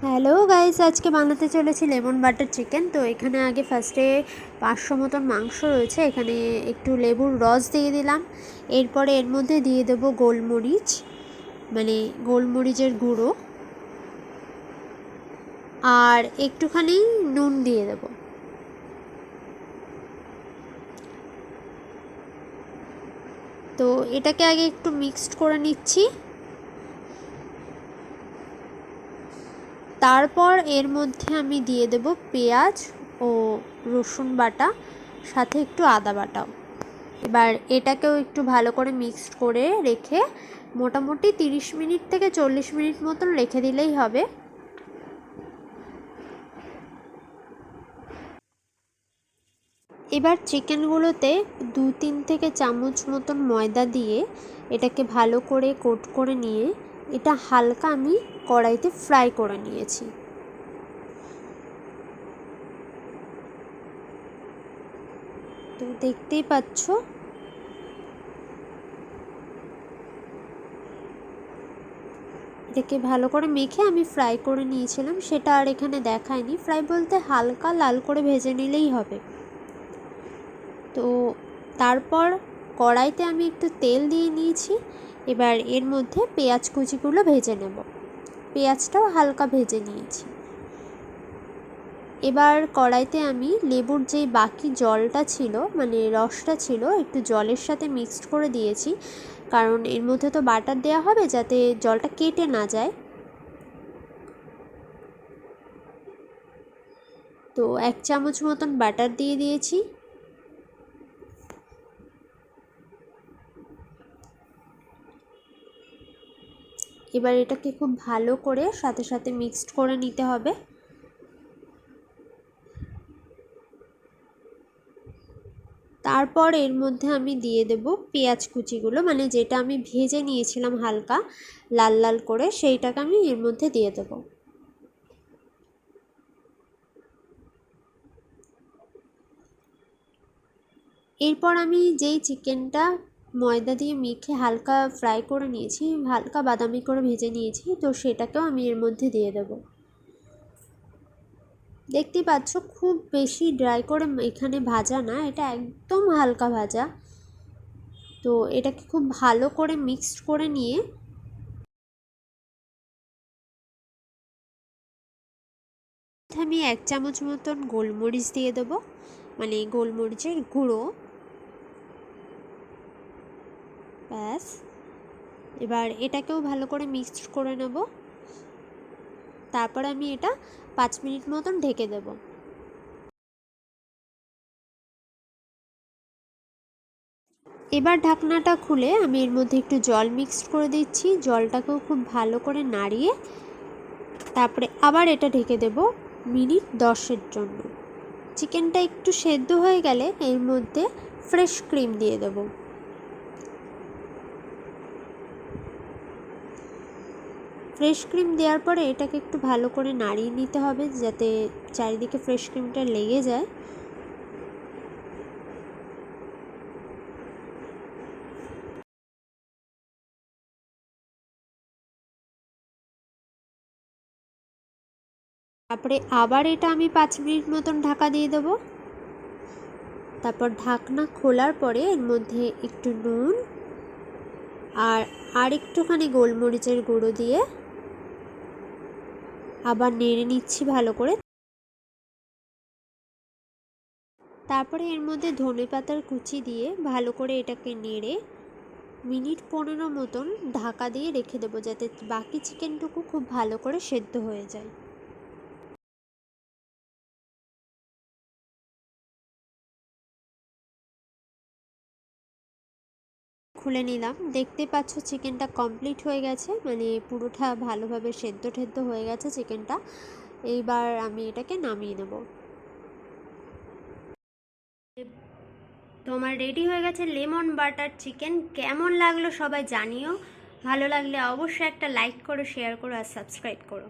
Hello guys, আজকে বানাতে চলেছি লেমন বাটার চিকেন। তো এখানে আগে ফার্স্টে 500 মতন মাংস রয়েছে, এখানে একটু লেবুর রস দিয়ে দিলাম। এরপরে এর মধ্যে দিয়ে দেবো গোলমরিচ, মানে গোলমরিচের গুঁড়ো, আর একটুখানি নুন দিয়ে দেবো। তো এটাকে আগে একটু মিক্সড করে নিচ্ছি। তারপর এর মধ্যে আমি দিয়ে দেব পেঁয়াজ ও রসুন বাটা, সাথে একটু আদা বাটাও। এবার এটাকেও একটু ভালো করে মিক্সড করে রেখে মোটামুটি 30 মিনিট থেকে 40 মিনিট মতন রেখে দিলেই হবে। এবার চিকেনগুলোতে 2-3 থেকে চামচ মতন ময়দা দিয়ে এটাকে ভালো করে কোট করে নিয়ে এটা হালকা আমি কড়াইতে ফ্রাই করে নিয়েছি। তো দেখতেই পাচ্ছ এটাকে ভালো করে মেখে আমি ফ্রাই করে নিয়েছিলাম, সেটা আর এখানে দেখায়নি। ফ্রাই বলতে হালকা লাল করে ভেজে নিলেই হবে। তো তারপর কড়াইতে আমি একটু তেল দিয়ে নিয়েছি। এবার এর মধ্যে পেঁয়াজ কুচিগুলো ভেজে নেব। পেঁয়াজটাও হালকা ভেজে নিয়েছি। এবার কড়াইতে আমি লেবুর যেই বাকি জলটা ছিল, মানে রসটা ছিল, একটু জলের সাথে মিক্সড করে দিয়েছি, কারণ এর মধ্যে তো বাটার দেওয়া হবে যাতে জলটা কেটে না যায়। তো 1 চামচ মতন বাটার দিয়ে দিয়েছি। এবার এটাকে খুব ভালো করে সাথে সাথে মিক্সড করে নিতে হবে। তারপর এর মধ্যে আমি দিয়ে দেব পেঁয়াজ কুচিগুলো, মানে যেটা আমি ভেজে নিয়েছিলাম হালকা লাল লাল করে, সেইটাকে আমি এর মধ্যে দিয়ে দেব। এরপর আমি যেই চিকেনটা ময়দা দিয়ে মেখে হালকা ফ্রাই করে নিয়েছি, হালকা বাদামি করে ভেজে নিয়েছি, তো সেটাকেও আমি এর মধ্যে দিয়ে দেব। দেখতেই পাচ্ছ খুব বেশি ড্রাই করে এখানে ভাজা না, এটা একদম হালকা ভাজা। তো এটাকে খুব ভালো করে মিক্সড করে নিয়ে আমি 1 চামচ মতন গোলমরিচ দিয়ে দেবো, মানে গোলমরিচের গুঁড়ো। ব্যাস, এবার এটাকেও ভালো করে মিক্সড করে নেব। তারপর আমি এটা 5 মিনিট মতন ঢেকে দেব। এবার ঢাকনাটা খুলে আমি এর মধ্যে একটু জল মিক্সড করে দিচ্ছি। জলটাকেও খুব ভালো করে নাড়িয়ে তারপরে আবার এটা ঢেকে দেব মিনিট 10-এর জন্য। চিকেনটা একটু সেদ্ধ হয়ে গেলে এর মধ্যে ফ্রেশ ক্রিম দিয়ে দেব। ফ্রেশ ক্রিম দেওয়ার পরে এটাকে একটু ভালো করে নাড়িয়ে নিতে হবে যাতে চারিদিকে ফ্রেশ ক্রিমটা লেগে যায়। তারপরে আবার এটা আমি 5 মিনিট মতন ঢাকা দিয়ে দেবো। তারপর ঢাকনা খোলার পরে এর মধ্যে একটু নুন আর একটুখানি গোলমরিচের গুঁড়ো দিয়ে আবার নেড়ে নিচ্ছি ভালো করে। তারপরে এর মধ্যে ধনেপাতার কুচি দিয়ে ভালো করে এটাকে নেড়ে মিনিট 15 মতন ঢাকা দিয়ে রেখে দেবো যাতে বাকি চিকেনটুকু খুব ভালো করে সেদ্ধ হয়ে যায়। খুলে নিলাম, দেখতে পাচ্ছ চিকেনটা কমপ্লিট হয়ে গেছে, মানে পুরোটা ভালোভাবে সেদ্ধ টেদ্ধ হয়ে গেছে চিকেনটা। এইবার আমি এটাকে নামিয়ে নেব। তোমার রেডি হয়ে গেছে লেমন বাটার চিকেন। কেমন লাগলো সবাই জানিও। ভালো লাগলে অবশ্যই একটা লাইক করো, শেয়ার করো আর সাবস্ক্রাইব করো।